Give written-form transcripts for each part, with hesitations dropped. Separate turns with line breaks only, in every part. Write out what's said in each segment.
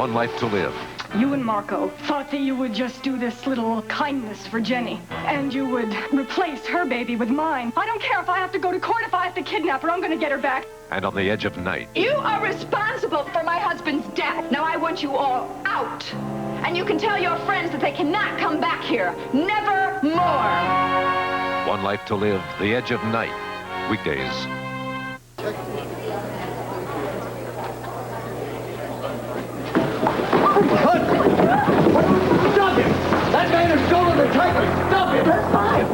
One life to live.
You and Marco thought that you would just do this little kindness for Jenny, and you would replace her baby with mine. I don't care if I have to go to court, if I have to kidnap her, I'm gonna get her back.
And on the edge of night.
You are responsible for my husband's death. Now I want you all out. And you can tell your friends that they cannot come back here. Never more.
One life to live. The edge of night. Weekdays.
Stop him! That man has stolen the tiger! Stop him! That's fine!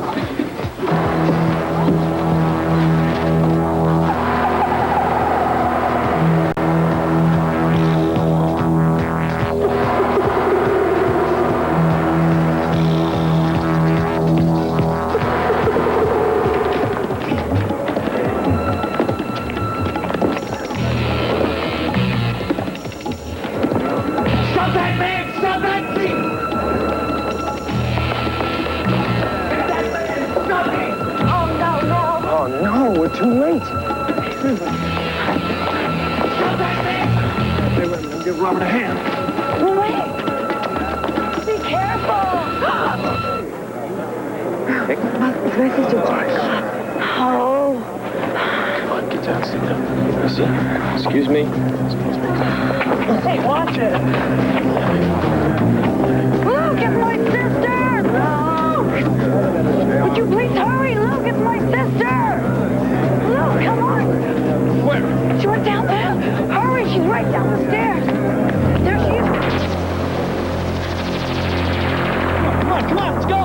Too late.
Stop that man! Hey, let me give Robert a hand.
Wait! Be careful! Oh.
Come on, get down, sit down. Listen, excuse me.
Hey, watch it! Luke, it's my sister! Luke! Would you please hurry? Luke, it's my sister! Luke, come on!
Where?
She went down there! Hurry, she's right down the stairs! There she is!
Come on, let's go!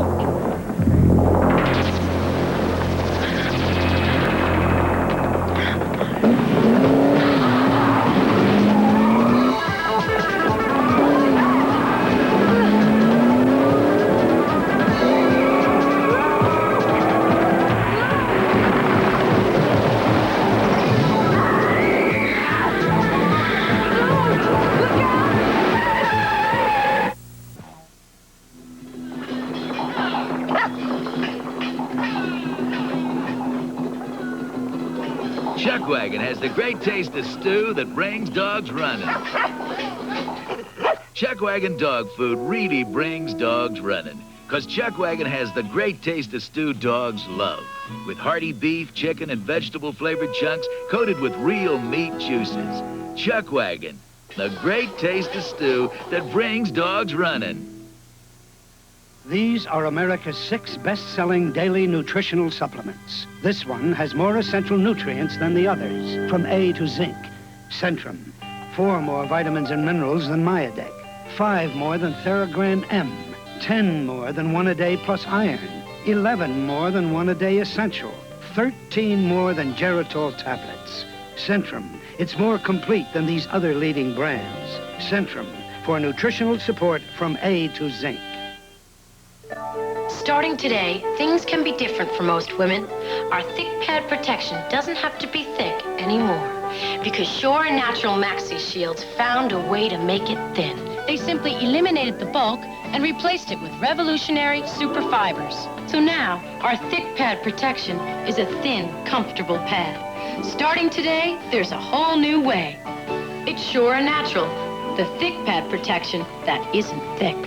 Chuckwagon has the great taste of stew that brings dogs running. Chuckwagon dog food really brings dogs running, because Chuckwagon has the great taste of stew dogs love, with hearty beef, chicken, and vegetable-flavored chunks coated with real meat juices. Chuckwagon, the great taste of stew that brings dogs running.
These are America's 6 best-selling daily nutritional supplements. This one has more essential nutrients than the others, from A to zinc. Centrum, 4 more vitamins and minerals than Myadec, 5 more than Theragram M, 10 more than 1 a day plus iron, 11 more than 1 a day essential, 13 more than Geritol tablets. Centrum, it's more complete than these other leading brands. Centrum, for nutritional support from A to zinc.
Starting today, things can be different for most women. Our thick pad protection doesn't have to be thick anymore, because Sure and Natural Maxi Shields found a way to make it thin. They simply eliminated the bulk and replaced it with revolutionary super fibers. So now, our thick pad protection is a thin, comfortable pad. Starting today, there's a whole new way. It's Sure and Natural, the thick pad protection that isn't thick.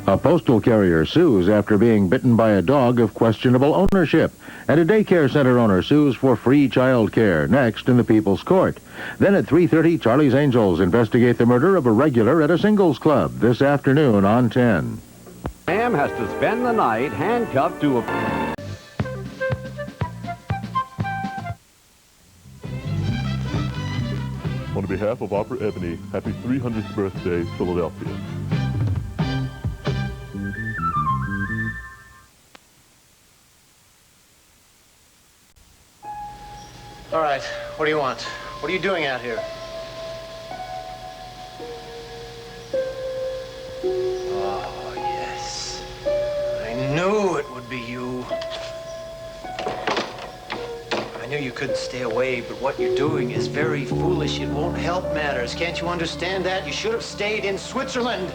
A postal carrier sues after being bitten by a dog of questionable ownership. And a daycare center owner sues for free child care. Next in the People's Court. Then at 3:30, Charlie's Angels investigate the murder of a regular at a singles club this afternoon on 10.
Sam has to spend the night handcuffed to a...
On behalf of Opera Ebony, happy 300th birthday, Philadelphia.
All right, what do you want? What are you doing out here? Oh, yes. I knew it would be you. I knew you couldn't stay away, but what you're doing is very foolish. It won't help matters. Can't you understand that? You should have stayed in Switzerland.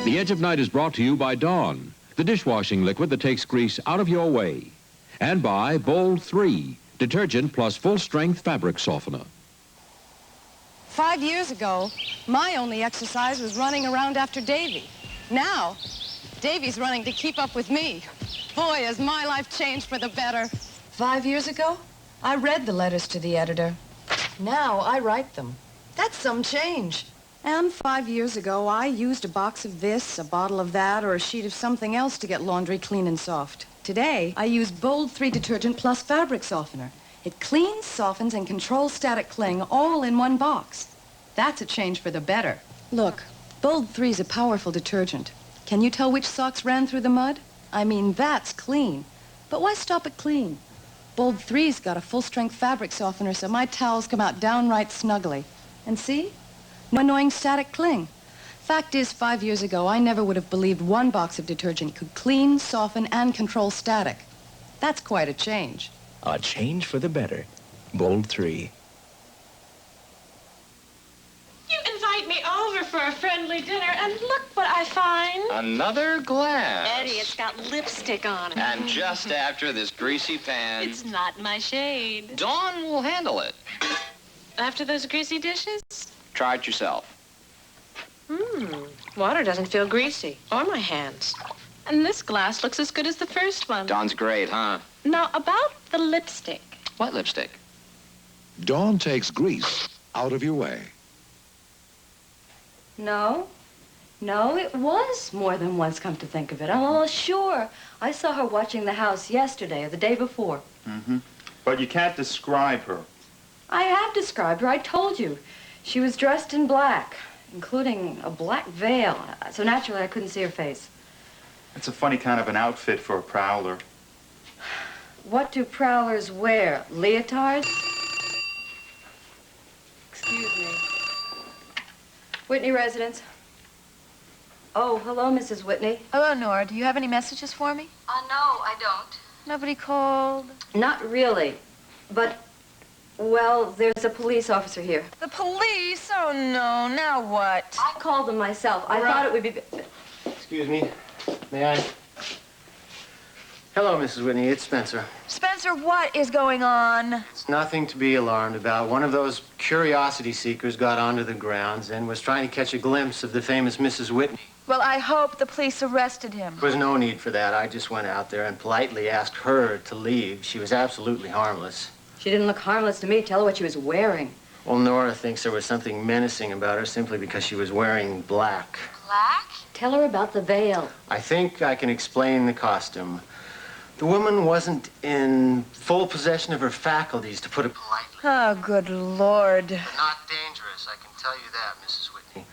The Edge of Night is brought to you by Dawn, the dishwashing liquid that takes grease out of your way. And by Bold 3, detergent plus full-strength fabric softener.
5 years ago, my only exercise was running around after Davy. Now, Davy's running to keep up with me. Boy, has my life changed for the better. 5 years ago, I read the letters to the editor. Now I write them. That's some change. And 5 years ago, I used a box of this, a bottle of that, or a sheet of something else to get laundry clean and soft. Today, I use Bold 3 detergent plus fabric softener. It cleans, softens, and controls static cling all in one box. That's a change for the better. Look, Bold 3 is a powerful detergent. Can you tell which socks ran through the mud? I mean, that's clean. But why stop at clean? Bold 3's got a full-strength fabric softener, so my towels come out downright snuggly. And see? No annoying static cling. Fact is, 5 years ago, I never would have believed one box of detergent could clean, soften, and control static. That's quite a change.
A change for the better. Bold 3.
You invite me over for a friendly dinner, and look what I find.
Another glass.
Eddie, it's got lipstick on it.
And just after this greasy pan.
It's not my shade.
Dawn will handle it.
After those greasy dishes?
Try it yourself.
Water doesn't feel greasy, or my hands. And this glass looks as good as the first one.
Dawn's great, huh?
Now, about the lipstick.
What lipstick?
Dawn takes grease out of your way.
No, it was more than once, come to think of it. Oh, sure. I saw her watching the house yesterday or the day before.
But you can't describe her.
I have described her. I told you. She was dressed in black, including a black veil. So naturally, I couldn't see her face.
It's a funny kind of an outfit for a prowler.
What do prowlers wear? Leotards? Excuse me. Whitney residence. Oh, hello, Mrs. Whitney.
Hello, Nora. Do you have any messages for me?
No, I don't.
Nobody called?
Not really. But, well, there's a police officer here.
The police? Oh, no. Now what?
I called them myself. I thought it would be...
Excuse me. May I? Hello, Mrs. Whitney. It's Spencer.
Spencer, what is going on?
It's nothing to be alarmed about. One of those curiosity seekers got onto the grounds and was trying to catch a glimpse of the famous Mrs. Whitney.
Well, I hope the police arrested him.
There was no need for that. I just went out there and politely asked her to leave. She was absolutely harmless.
She didn't look harmless to me. Tell her what she was wearing.
Well, Nora thinks there was something menacing about her simply because she was wearing black.
Black? Tell her about the veil.
I think I can explain the costume. The woman wasn't in full possession of her faculties, to put it politely.
Oh, good Lord.
But not dangerous, I can tell you that, Mrs. Whitney.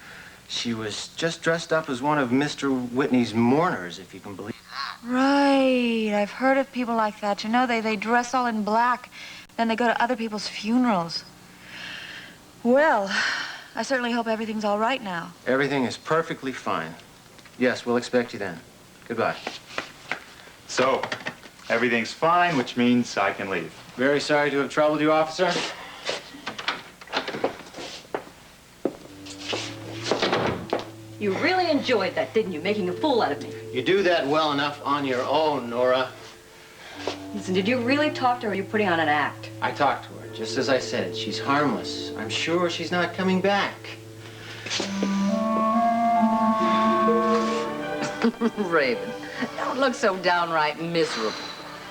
She was just dressed up as one of Mr. Whitney's mourners, if you can believe that.
Right. I've heard of people like that. You know, they dress all in black, then they go to other people's funerals. Well, I certainly hope everything's all right now.
Everything is perfectly fine. Yes, we'll expect you then. Goodbye.
So, everything's fine, which means I can leave.
Very sorry to have troubled you, officer.
You really enjoyed that, didn't you? Making a fool out of me.
You do that well enough on your own, Nora.
Listen, did you really talk to her or are you putting on an act?
I talked to her, just as I said. She's harmless. I'm sure she's not coming back.
Raven, don't look so downright miserable.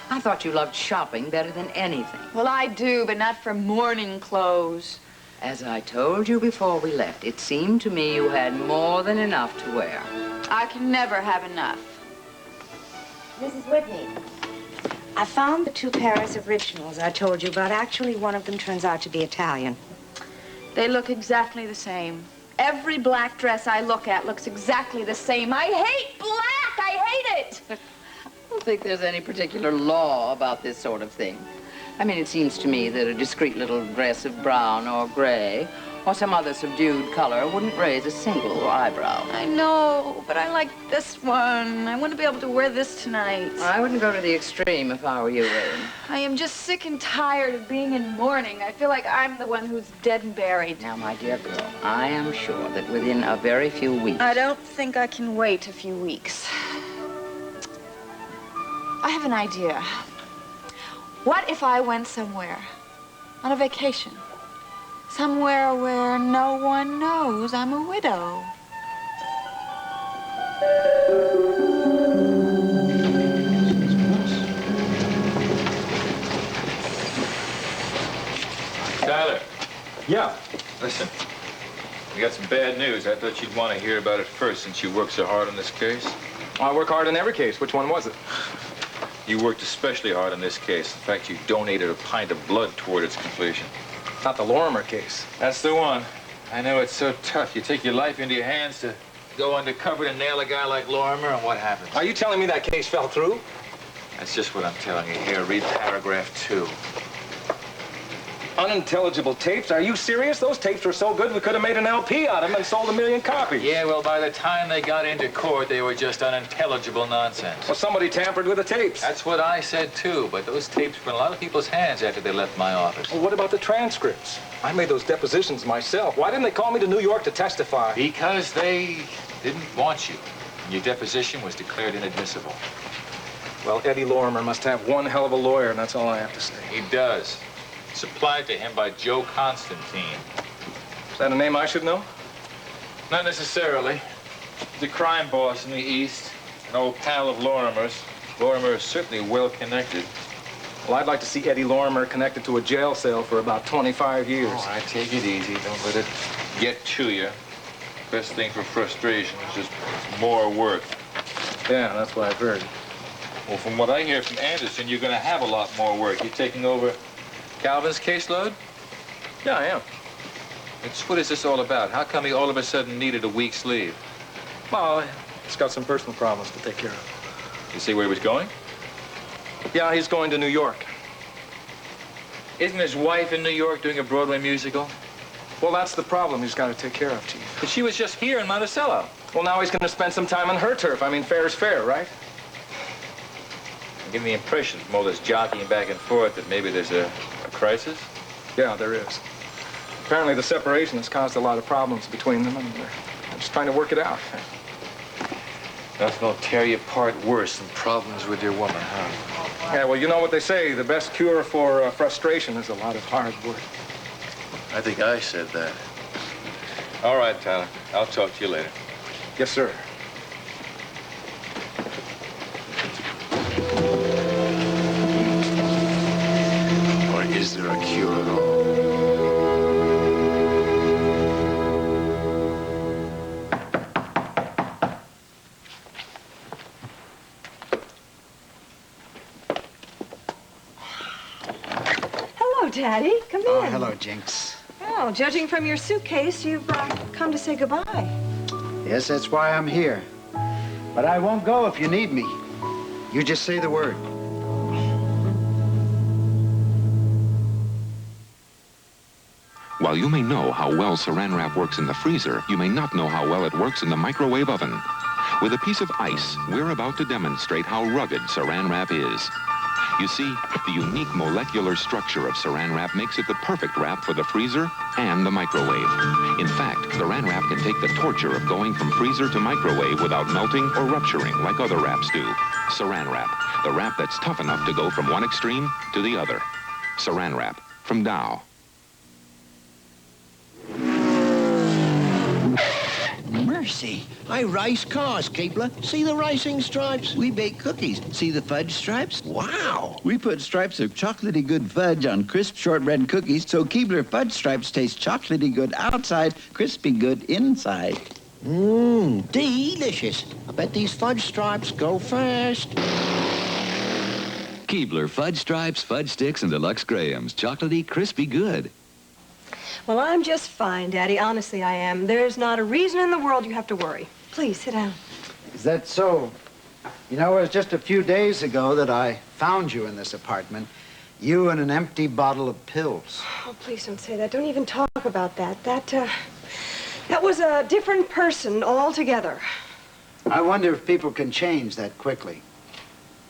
I thought you loved shopping better than anything.
Well, I do, but not for mourning clothes.
As I told you before we left, it seemed to me you had more than enough to wear.
I can never have enough.
Mrs. Whitney, I found the 2 pairs of originals I told you about. Actually, one of them turns out to be Italian.
They look exactly the same. Every black dress I look at looks exactly the same. I hate black! I hate it!
I don't think there's any particular law about this sort of thing. I mean, it seems to me that a discreet little dress of brown or gray or some other subdued color wouldn't raise a single eyebrow.
I know, but I like this one. I want to be able to wear this tonight.
I wouldn't go to the extreme if I were you, Raven.
I am just sick and tired of being in mourning. I feel like I'm the one who's dead and buried.
Now, my dear girl, I am sure that within a very few weeks...
I don't think I can wait a few weeks. I have an idea. What if I went somewhere on a vacation? Somewhere where no one knows I'm a widow.
Tyler.
Yeah.
Listen, we got some bad news. I thought you'd want to hear about it first since you worked so hard on this case.
I work hard on every case. Which one was it?
You worked especially hard on this case. In fact, you donated a pint of blood toward its completion.
Not the Lorimer case.
That's the one. I know it's so tough. You take your life into your hands to go undercover to nail a guy like Lorimer, and what happens?
Are you telling me that case fell through?
That's just what I'm telling you. Here, read paragraph 2.
Unintelligible tapes? Are you serious? Those tapes were so good we could have made an LP out of them and sold 1 million copies.
Yeah, well, by the time they got into court, they were just unintelligible nonsense.
Well, somebody tampered with the tapes.
That's what I said, too, but those tapes were in a lot of people's hands after they left my office.
Well, what about the transcripts? I made those depositions myself. Why didn't they call me to New York to testify?
Because they didn't want you. Your deposition was declared inadmissible.
Well, Eddie Lorimer must have one hell of a lawyer, and that's all I have to say.
He does. Supplied to him by Joe Constantine.
Is that a name I should know?
Not necessarily. He's a crime boss in the East, an old pal of Lorimer's. Lorimer is certainly well connected.
Well, I'd like to see Eddie Lorimer connected to a jail cell for about 25 years.
All right, take it easy. Don't let it get to you. Best thing for frustration is just more work.
Yeah, that's what I've heard.
Well, from what I hear from Anderson, you're going to have a lot more work. You're taking over Calvin's caseload?
Yeah, I am.
What is this all about? How come he all of a sudden needed a week's leave?
Well, he's got some personal problems to take care of.
You see where he was going?
Yeah, he's going to New York.
Isn't his wife in New York doing a Broadway musical?
Well, that's the problem he's got to take care of, Chief.
But she was just here in Monticello.
Well, now he's going to spend some time on her turf. I mean, fair is fair, right?
I'm getting the impression from all this jockeying back and forth that maybe there's a crisis?
Yeah, there is. Apparently the separation has caused a lot of problems between them, and they're just trying to work it out.
Nothing will tear you apart worse than problems with your woman, huh?
Yeah, well, you know what they say. The best cure for frustration is a lot of hard work.
I think I said that. All right, Tyler. I'll talk to you later.
Yes, sir.
Or is there a cure at all?
Hello, Daddy. Come in.
Oh, hello, Jinx.
Oh, judging from your suitcase, you've come to say goodbye.
Yes, that's why I'm here. But I won't go if you need me. You just say the word.
While you may know how well Saran Wrap works in the freezer, you may not know how well it works in the microwave oven. With a piece of ice, we're about to demonstrate how rugged Saran Wrap is. You see, the unique molecular structure of Saran Wrap makes it the perfect wrap for the freezer and the microwave. In fact, Saran Wrap can take the torture of going from freezer to microwave without melting or rupturing like other wraps do. Saran Wrap, the wrap that's tough enough to go from one extreme to the other. Saran Wrap from Dow.
Mercy. I rice cars, Keebler. See the ricing stripes? We bake cookies. See the fudge stripes? Wow. We put stripes of chocolatey good fudge on crisp shortbread cookies so Keebler fudge stripes taste chocolatey good outside, crispy good inside. Mmm, delicious. I bet these fudge stripes go fast.
Keebler Fudge Stripes, Fudge Sticks, and Deluxe Grahams. Chocolatey, crispy good.
Well, I'm just fine, Daddy. Honestly, I am. There's not a reason in the world you have to worry. Please, sit down.
Is that so? You know, it was just a few days ago that I found you in this apartment, You and an empty bottle of pills.
Oh, please don't say that. Don't even talk about that. That was a different person altogether.
I wonder if people can change that quickly.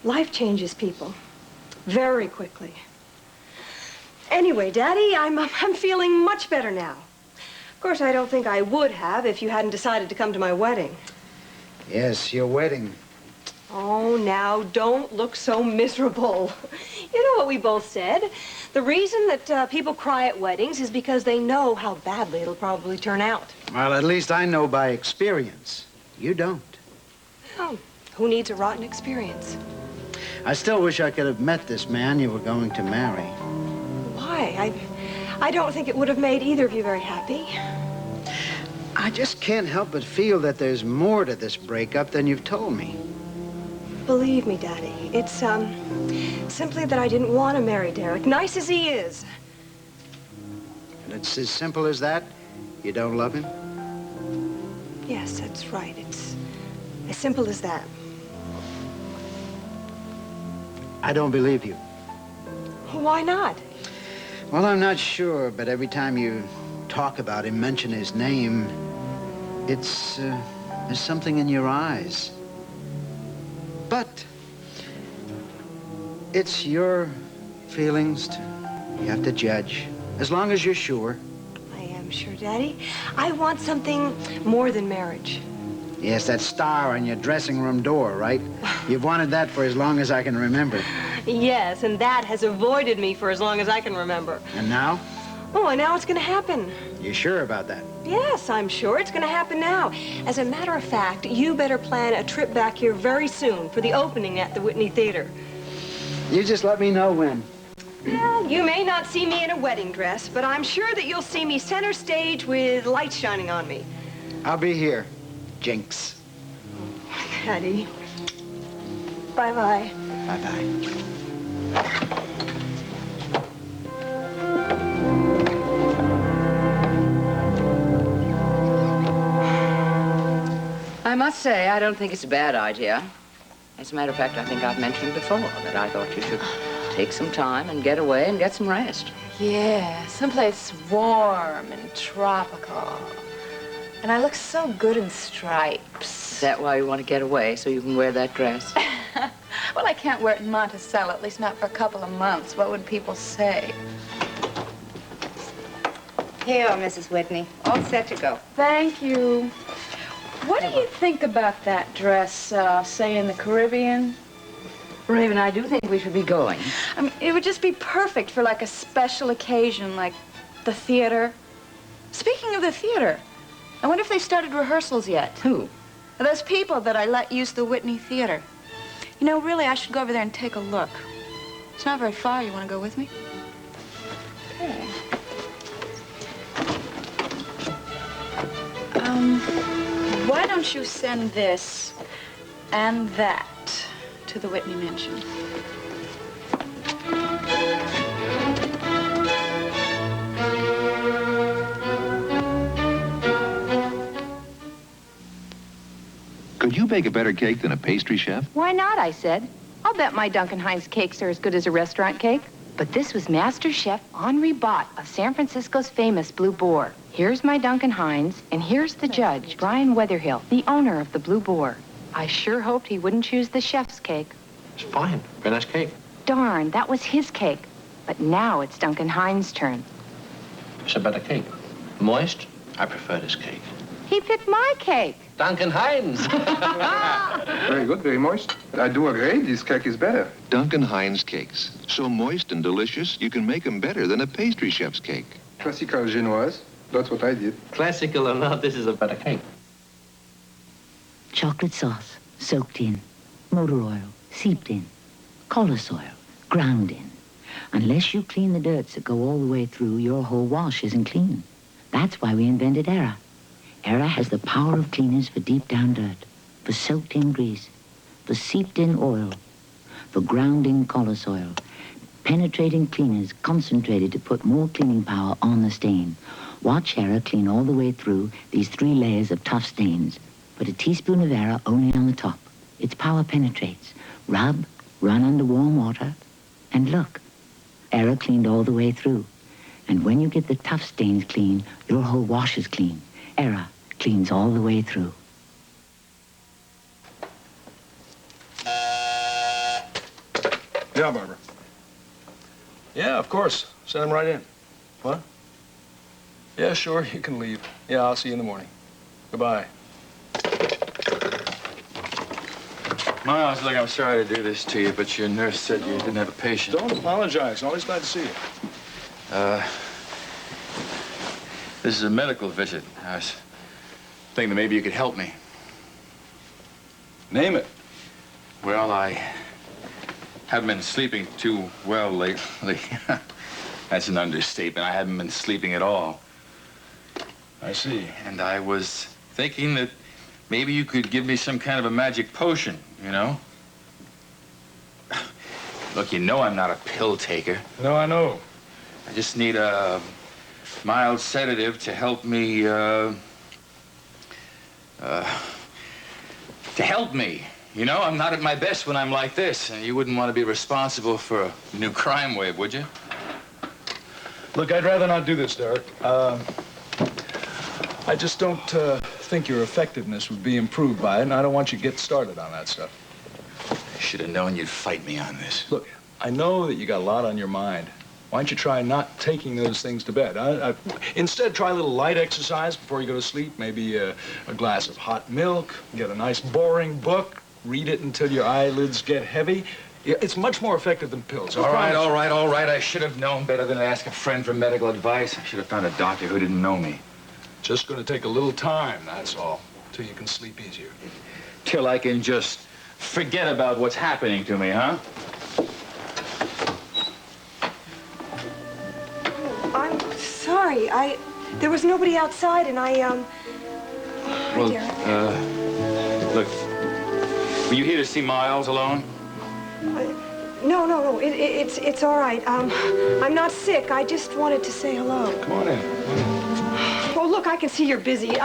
Life changes people very quickly. Anyway, Daddy, I'm feeling much better now. Of course, I don't think I would have if you hadn't decided to come to my wedding.
Yes, your wedding.
Oh, now, don't look so miserable. You know what we both said. The reason that people cry at weddings is because they know how badly it'll probably turn out.
Well, at least I know by experience. You don't.
Oh, who needs a rotten experience?
I still wish I could have met this man you were going to marry.
Why? I don't think it would have made either of you very happy.
I just can't help but feel that there's more to this breakup than you've told me.
Believe me, Daddy, it's simply that I didn't want to marry Derek, nice as he is.
And it's as simple as that? You don't love him?
Yes, that's right. It's as simple as that.
I don't believe you.
Why not?
Well, I'm not sure, but every time you talk about him, mention his name, there's something in your eyes. But it's your feelings. You have to judge, as long as you're sure.
I am sure, Daddy. I want something more than marriage.
Yes, that star on your dressing room door, right? You've wanted that for as long as I can remember.
Yes, and that has avoided me for as long as I can remember.
And now?
Oh, and now it's going to happen.
You sure about that?
Yes, I'm sure it's going to happen now. As a matter of fact, you better plan a trip back here very soon for the opening at the Whitney Theater.
You just let me know when.
Well, you may not see me in a wedding dress, but I'm sure that you'll see me center stage with lights shining on me.
I'll be here. Jinx.
Daddy. Bye-bye.
Bye-bye.
I must say, I don't think it's a bad idea. As a matter of fact, I think I've mentioned before that I thought you should take some time and get away and get some rest.
Yeah, someplace warm and tropical. And I look so good in stripes.
Is that why you want to get away, so you can wear that dress?
Well, I can't wear it in Monticello, at least not for a couple of months. What would people say?
Here, Mrs. Whitney. All set to go.
Thank you. What do you think about that dress, say, in the Caribbean?
Raven, I do think we should be going.
I mean, it would just be perfect for, like, a special occasion, like the theater. Speaking of the theater, I wonder if they've started rehearsals yet.
Who?
Those people that I let use the Whitney Theater. You know, really, I should go over there and take a look. It's not very far. You want to go with me? Okay. Why don't you send this and that to the Whitney Mansion?
Could you bake a better cake than a pastry chef?
Why not, I said. I'll bet my Duncan Hines cakes are as good as a restaurant cake. But this was Master Chef Henri Bott of San Francisco's famous Blue Boar. Here's my Duncan Hines, and here's the judge, Brian Weatherhill, the owner of the Blue Boar. I sure hoped he wouldn't choose the chef's cake.
It's fine. Very nice cake.
Darn, that was his cake. But now it's Duncan Hines' turn.
It's a better cake. Moist? I prefer this cake.
He picked my cake.
Duncan Hines.
Very good, very moist. I do agree, this cake is better.
Duncan Hines cakes. So moist and delicious, you can make them better than a pastry chef's cake.
Classical Genoise. That's what I did.
Classical or not, this is a better cake.
Chocolate sauce, soaked in. Motor oil, seeped in. Collis oil, ground in. Unless you clean the dirts that go all the way through, your whole wash isn't clean. That's why we invented Era. Era has the power of cleaners for deep down dirt, for soaked in grease, for seeped in oil, for ground in collis oil. Penetrating cleaners concentrated to put more cleaning power on the stain. Watch Era clean all the way through these 3 layers of tough stains. Put a teaspoon of Era only on the top. Its power penetrates. Rub, run under warm water, and look. Era cleaned all the way through. And when you get the tough stains clean, your whole wash is clean. Era cleans all the way through.
Yeah, Barbara. Yeah, of course. Send him right in. What? Yeah, sure, you can leave. Yeah, I'll see you in the morning. Goodbye.
Miles, look, I'm sorry to do this to you, but your nurse said you didn't have a patient.
Don't apologize. Always glad to see you.
This is a medical visit. I was thinking that maybe you could help me.
Name it.
Well, I haven't been sleeping too well lately. That's an understatement. I haven't been sleeping at all.
I see.
And I was thinking that maybe you could give me some kind of a magic potion, you know? Look, you know I'm not a pill taker.
No, I know.
I just need a mild sedative to help me, to help me. You know, I'm not at my best when I'm like this, and you wouldn't want to be responsible for a new crime wave, would you?
Look, I'd rather not do this, Derek. I just don't think your effectiveness would be improved by it, and I don't want you to get started on that stuff.
I should have known you'd fight me on this.
Look, I know that you got a lot on your mind. Why don't you try not taking those things to bed? Instead, try a little light exercise before you go to sleep. Maybe a glass of hot milk, get a nice boring book, read it until your eyelids get heavy. It's much more effective than pills.
All right. I should have known better than to ask a friend for medical advice. I should have found a doctor who didn't know me.
Just going to take a little time, that's all, till you can sleep easier.
Till I can just forget about what's happening to me, huh?
I'm sorry. There was nobody outside, and
Well, look, were you here to see Miles alone?
No. It's all right. I'm not sick. I just wanted to say hello.
Come on in.
Oh, look, I can see you're busy.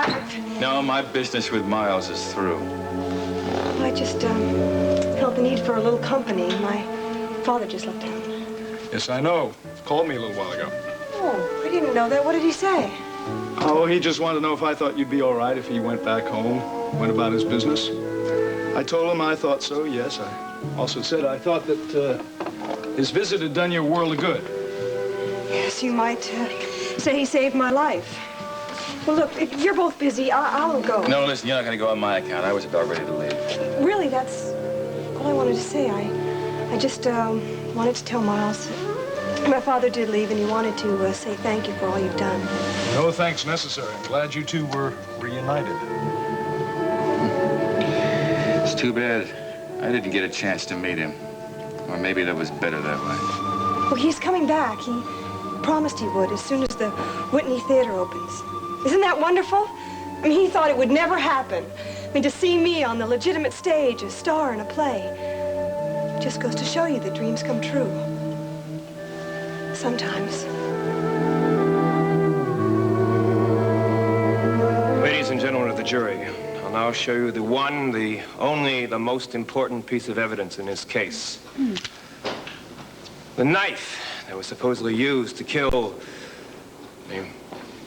No, my business with Miles is through.
I just felt the need for a little company. My father just left town.
Yes, I know. Called me a little while ago.
Oh, I didn't know that. What did he say?
Oh, he just wanted to know if I thought you'd be all right if he went back home, went about his business. I told him I thought so, yes. I also said I thought that his visit had done you a world of good.
Yes, you might say he saved my life. Well, look, if you're both busy, I'll go.
No, listen, you're not going to go on my account. I was about ready to leave.
Really, that's all I wanted to say. I just wanted to tell Miles my father did leave, and he wanted to say thank you for all you've done.
No thanks necessary. I'm glad you two were reunited.
It's too bad I didn't get a chance to meet him. Or maybe that was better that way.
Well, he's coming back. He promised he would as soon as the Whitney Theater opens. Isn't that wonderful? I mean, he thought it would never happen. I mean, to see me on the legitimate stage, a star in a play, just goes to show you that dreams come true. Sometimes.
Ladies and gentlemen of the jury, I'll now show you the one, the only, the most important piece of evidence in this case. The knife that was supposedly used to kill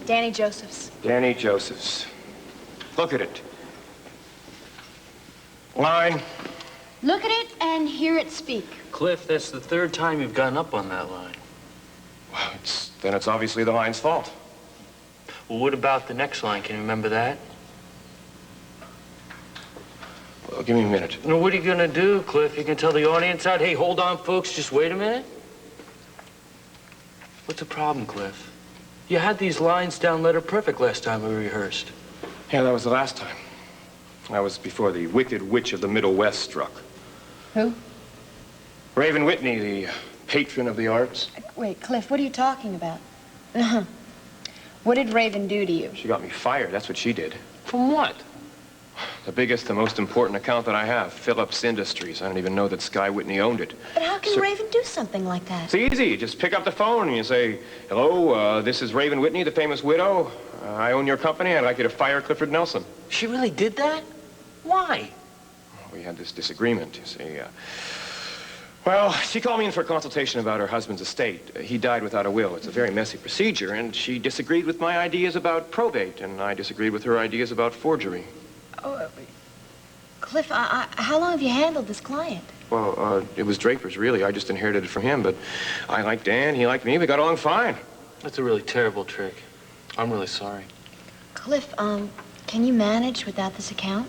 Danny Josephs.
Danny Josephs. Look at it. Line.
Look at it and hear it speak.
Cliff, that's the third time you've gone up on that line.
Well, then it's obviously the line's fault.
Well, what about the next line? Can you remember that?
Well, give me a minute.
No, what are you gonna do, Cliff? You can tell the audience out, hey, hold on, folks, just wait a minute? What's the problem, Cliff? You had these lines down letter perfect last time we rehearsed.
Yeah, that was the last time. That was before the Wicked Witch of the Middle West struck.
Who?
Raven Whitney, the patron of the arts.
Wait, Cliff, what are you talking about? What did Raven do to you?
She got me fired, that's what she did.
From what?
The biggest, the most important account that I have, Phillips Industries. I don't even know that Sky Whitney owned it.
But how can Raven do something like that?
It's easy. You just pick up the phone and you say, hello, this is Raven Whitney, the famous widow. I own your company. I'd like you to fire Clifford Nelson.
She really did that? Why?
We had this disagreement, you see. Well, she called me in for a consultation about her husband's estate. He died without a will. It's a very messy procedure, and she disagreed with my ideas about probate, and I disagreed with her ideas about forgery.
Oh, Cliff, how long have you handled this client?
Well, it was Draper's, really. I just inherited it from him, but I liked Dan, he liked me. We got along fine.
That's a really terrible trick. I'm really sorry.
Cliff, can you manage without this account?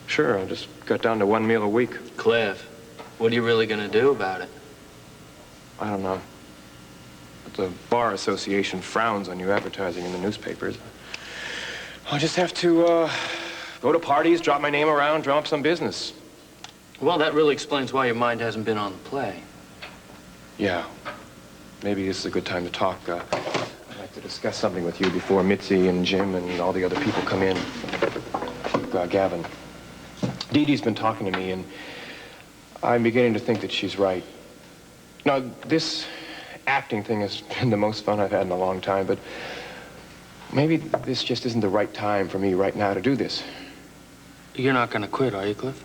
Sure, I'll just cut down to 1 meal a week.
Cliff, what are you really going to do about it?
I don't know. But the Bar Association frowns on you advertising in the newspapers. I'll just have to, go to parties, drop my name around, drum up some business.
Well, that really explains why your mind hasn't been on the play.
Yeah. Maybe this is a good time to talk. I'd like to discuss something with you before Mitzi and Jim and all the other people come in. Gavin. Dee Dee's been talking to me, and I'm beginning to think that she's right. Now, this acting thing has been the most fun I've had in a long time, but maybe this just isn't the right time for me right now to do this.
You're not going to quit, are you, Cliff?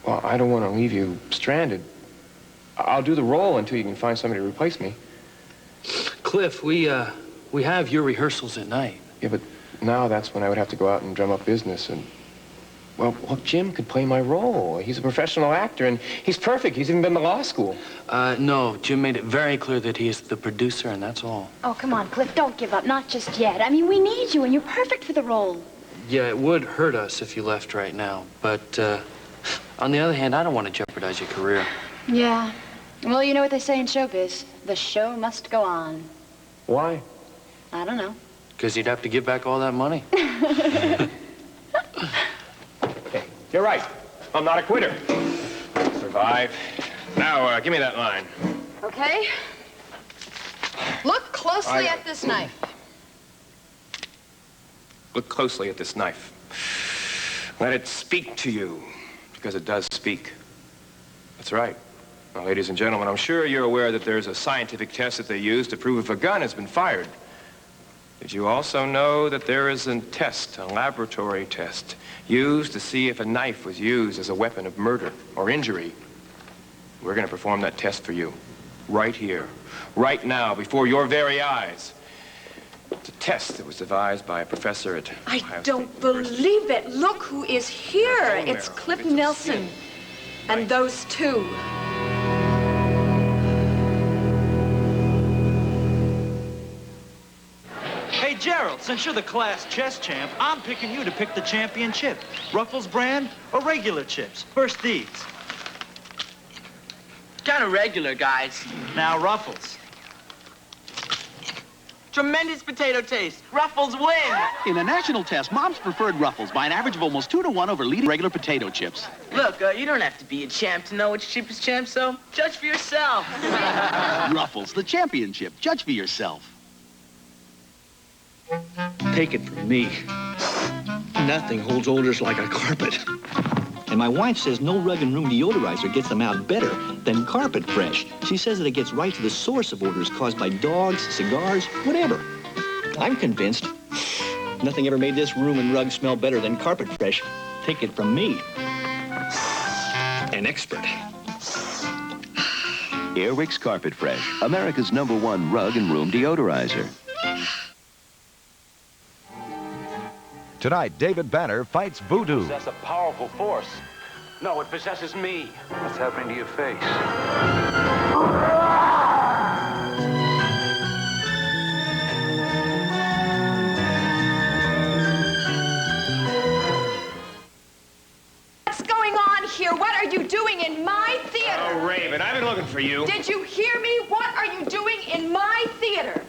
Well, I don't want to leave you stranded. I'll do the role until you can find somebody to replace me.
Cliff, we have your rehearsals at night.
Yeah, but now that's when I would have to go out and drum up business and... Well, Jim could play my role. He's a professional actor, and he's perfect. He's even been to law school.
No, Jim made it very clear that he is the producer, and that's all.
Oh, come on, Cliff, don't give up. Not just yet. I mean, we need you, and you're perfect for the role.
Yeah, it would hurt us if you left right now. But, on the other hand, I don't want to jeopardize your career.
Yeah. Well, you know what they say in showbiz. The show must go on.
Why?
I don't know.
Because you'd have to give back all that money.
You're right. I'm not a quitter. Survive. Now, give me that line.
Okay. Look closely at this knife.
Look closely at this knife. Let it speak to you, because it does speak. That's right. Now, ladies and gentlemen, I'm sure you're aware that there's a scientific test that they use to prove if a gun has been fired. Did you also know that there is a test, a laboratory test, used to see if a knife was used as a weapon of murder or injury? We're going to perform that test for you, right here, right now, before your very eyes. It's a test that was devised by a professor at
I don't believe it. Look who is here. It's Cliff Nelson. And those two.
Hey, Gerald, since you're the class chess champ, I'm picking you to pick the championship. Ruffles brand or regular chips? First these.
Kind of regular, guys.
Now, Ruffles.
Tremendous potato taste. Ruffles win.
In a national test, moms preferred Ruffles by an average of almost 2 to 1 over leading regular potato chips.
Look, you don't have to be a champ to know which chip is champ, so judge for yourself.
Ruffles, the championship. Judge for yourself.
Take it from me. Nothing holds odors like a carpet. And my wife says no rug and room deodorizer gets them out better than Carpet Fresh. She says that it gets right to the source of odors caused by dogs, cigars, whatever. I'm convinced. Nothing ever made this room and rug smell better than Carpet Fresh. Take it from me. An expert.
Airwick's Carpet Fresh, America's #1 rug and room deodorizer.
Tonight, David Banner fights voodoo.
Possess a powerful force. No, it possesses me. What's happening to your face?
What's going on here? What are you doing in my theater?
Oh, Raven, I've been looking for you.
Did you hear me? What are you doing in my theater?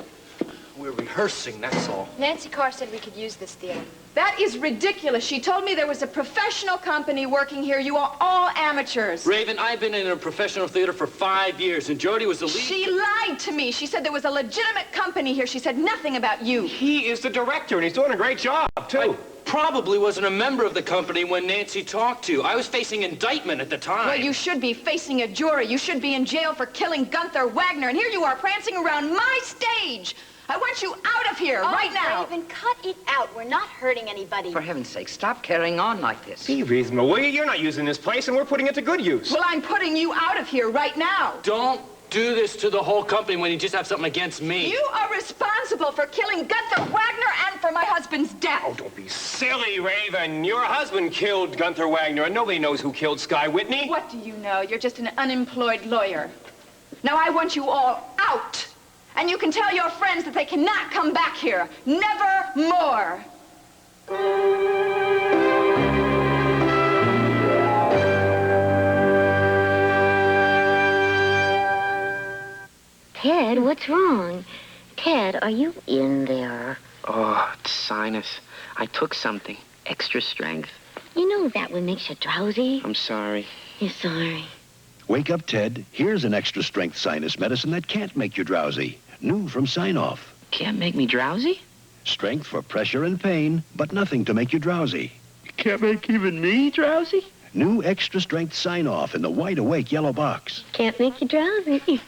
We're rehearsing, that's all.
Nancy Carr said we could use this theater.
That is ridiculous. She told me there was a professional company working here. You are all amateurs.
Raven, I've been in a professional theater for 5 years, and Jody was the lead.
She lied to me. She said there was a legitimate company here. She said nothing about you.
He is the director, and he's doing a great job, too.
I probably wasn't a member of the company when Nancy talked to you. I was facing indictment at the time.
Well, you should be facing a jury. You should be in jail for killing Gunther Wagner. And here you are prancing around my stage. I want you out of here right now.
Raven, cut it out. We're not hurting anybody.
For heaven's sake, stop carrying on like this.
Be reasonable, will you? You're not using this place, and we're putting it to good use.
Well, I'm putting you out of here right now.
Don't do this to the whole company when you just have something against me.
You are responsible for killing Gunther Wagner and for my husband's death.
Oh, don't be silly, Raven. Your husband killed Gunther Wagner, and nobody knows who killed Sky Whitney.
What do you know? You're just an unemployed lawyer. Now, I want you all out. And you can tell your friends that they cannot come back here. Never more.
Ted, what's wrong? Ted, are you in there?
Oh, it's sinus. I took something. Extra strength.
You know that one makes you drowsy.
I'm sorry.
You're sorry.
Wake up, Ted. Here's an extra strength sinus medicine that can't make you drowsy. New from Sign-Off.
Can't make me drowsy?
Strength for pressure and pain, but nothing to make you drowsy.
Can't make even me drowsy?
New extra strength Sign-Off in the wide awake yellow box.
Can't make you drowsy.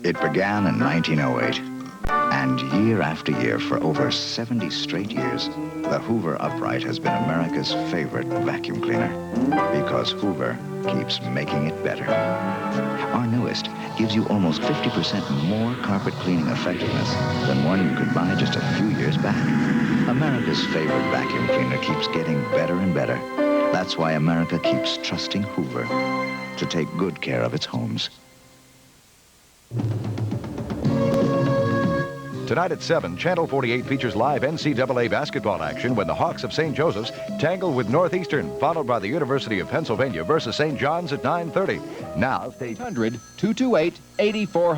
It began in 1908, and year after year for over 70 straight years, the Hoover Upright has been America's favorite vacuum cleaner because Hoover keeps making it better. Our newest gives you almost 50% more carpet cleaning effectiveness than one you could buy just a few years back. America's favorite vacuum cleaner keeps getting better and better. That's why America keeps trusting Hoover to take good care of its homes.
Tonight at 7, Channel 48 features live NCAA basketball action when the Hawks of St. Joseph's tangle with Northeastern, followed by the University of Pennsylvania versus St. John's at 9:30. Now, stay
800-228-8400.